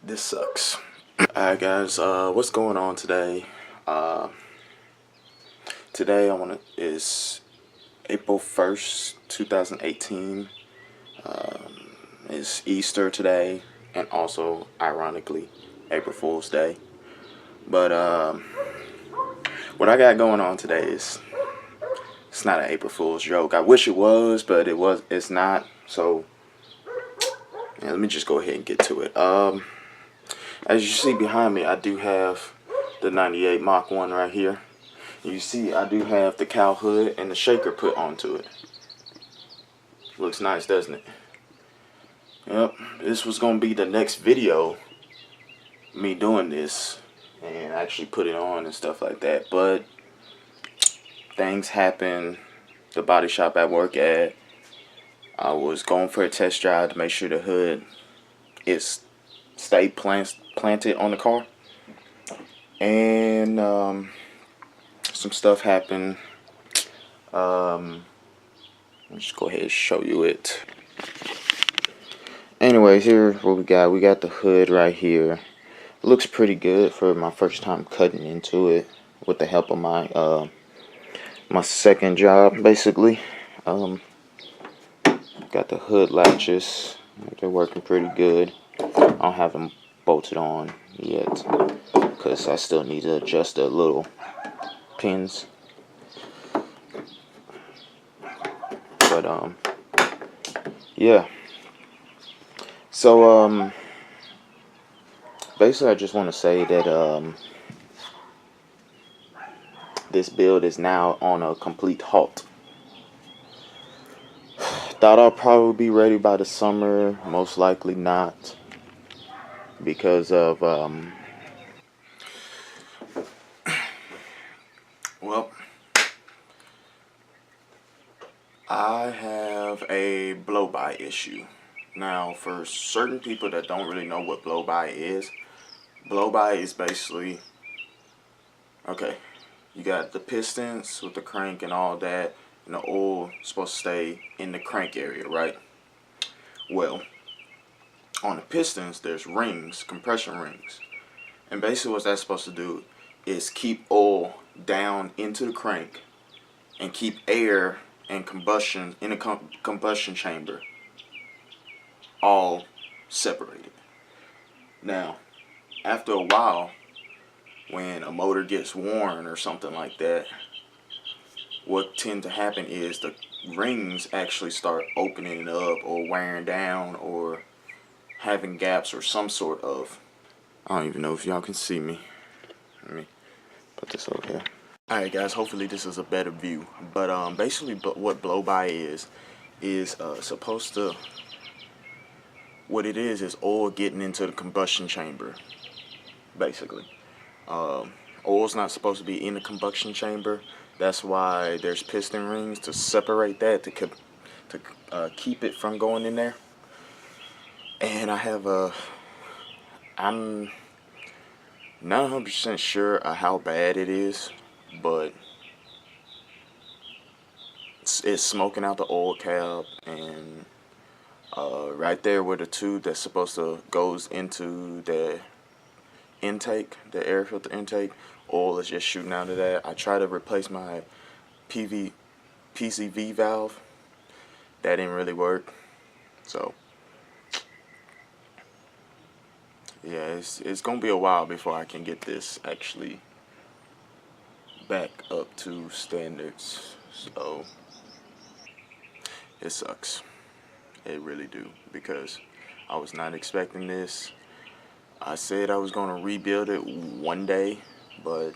This sucks. Alright guys, what's going on today? Today is April 1st, 2018. It's Easter today, and also, ironically, April Fool's Day. But what I got going on today is, it's not an April Fool's joke. I wish it was, but it's not. So yeah, let me just go ahead and get to it. As you see behind me, I do have the 98 Mach 1 right here. You see, I do have the cowl hood and the shaker put onto it. Looks nice, doesn't it? Yep, this was going to be the next video, me doing this and actually put it on and stuff like that. But things happen. The body shop I work at, I was going for a test drive to make sure the hood is stayed planted on the car, and some stuff happened. Let me just go ahead and show you it. Anyways, here what we got the hood right here. It looks pretty good for my first time cutting into it with the help of my my second job, basically. Got the hood latches. They're working pretty good. I don't have them bolted on yet because I still need to adjust the little pins. But yeah. So basically I just want to say that this build is now on a complete halt. Thought I'll probably be ready by the summer. Most likely not, because of well, I have a blow-by issue. Now, for certain people that don't really know what blow-by is basically, okay, you got the pistons with the crank and all that, and the oil is supposed to stay in the crank area, right? Well, on the pistons, there's rings, compression rings. And basically what that's supposed to do is keep oil down into the crank and keep air and combustion in the combustion chamber all separated. Now, after a while, when a motor gets worn or something like that, what tends to happen is the rings actually start opening up or wearing down or having gaps or some sort of, I don't even know if y'all can see me. Let me put this over here. Alright guys, hopefully this is a better view. But basically what blow-by is supposed to, what it is oil getting into the combustion chamber, basically. Oil's not supposed to be in the combustion chamber. That's why there's piston rings to separate that, to keep it from going in there. And I have I'm not 100% sure how bad it is, but it's smoking out the oil cap, and right there where the tube that's supposed to goes into the intake, the air filter intake, oil is just shooting out of that. I tried to replace my PCV valve. That didn't really work. So yeah, it's gonna be a while before I can get this actually back up to standards. So it sucks. It really do, because I was not expecting this. I said I was gonna rebuild it one day, but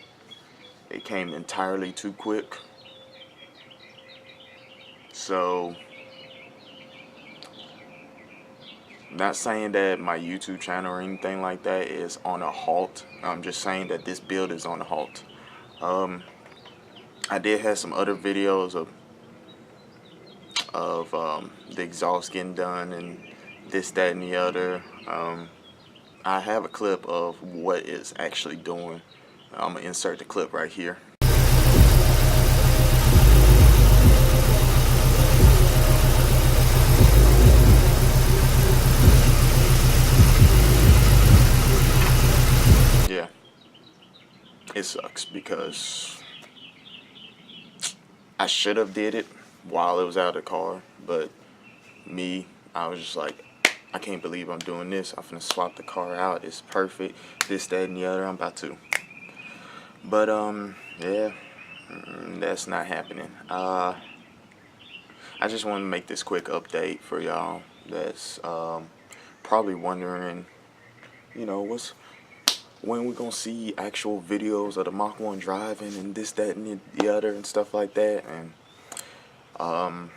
it came entirely too quick. So, not saying that my YouTube channel or anything like that is on a halt. I'm just saying that this build is on a halt. I did have some other videos of the exhaust getting done and this, that, and the other. I have a clip of what it's actually doing. I'm gonna insert the clip right here. sucks because I should have did it while it was out of the car, but I was just like, I can't believe I'm doing this. I'm finna swap the car out. It's perfect. This, that, and the other. I'm about to. But yeah, that's not happening. I just want to make this quick update for y'all that's probably wondering, you know, when we're gonna see actual videos of the Mach 1 driving and this, that, and the other and stuff like that. And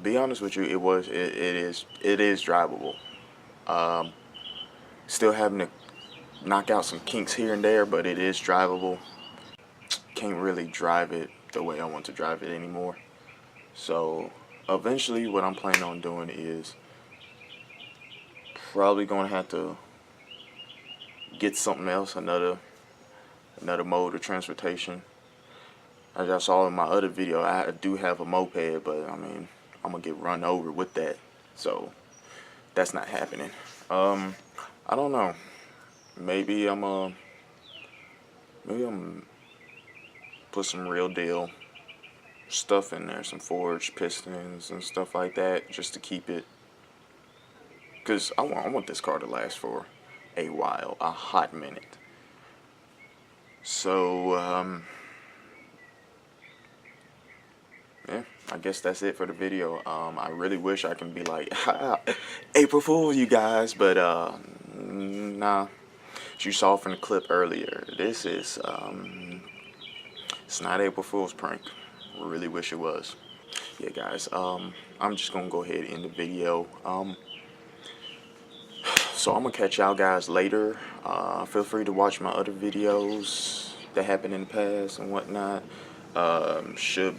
be honest with you, it is drivable. Still having to knock out some kinks here and there, but it is drivable. Can't really drive it the way I want to drive it anymore. So eventually what I'm planning on doing is probably gonna have to get something else, another mode of transportation. As I saw in my other video, I do have a moped, but I mean, I'm gonna get run over with that, so that's not happening. I don't know. Maybe I'm put some real deal stuff in there, some forged pistons and stuff like that, just to keep it. Cause I want this car to last for a while, a hot minute. So yeah, I guess that's it for the video. I really wish I can be like, April Fool, you guys, but nah. As you saw from the clip earlier, this is it's not April Fool's prank. I really wish it was. Yeah, guys. I'm just gonna go ahead and end the video. So I'm gonna catch y'all guys later. Feel free to watch my other videos that happened in the past and whatnot. Should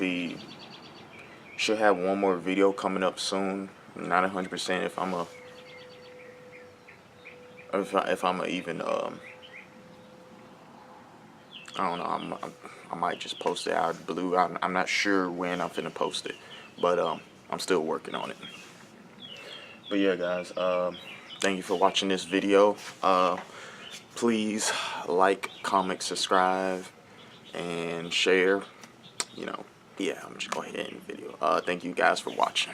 have one more video coming up soon. Not 100% if I'm even I don't know. I might just post it out of the blue. I'm not sure when I'm finna post it, but I'm still working on it. But yeah, guys. Thank you for watching this video. Please like, comment, subscribe, and share. You know, yeah. I'm just going ahead and end the video. Thank you guys for watching.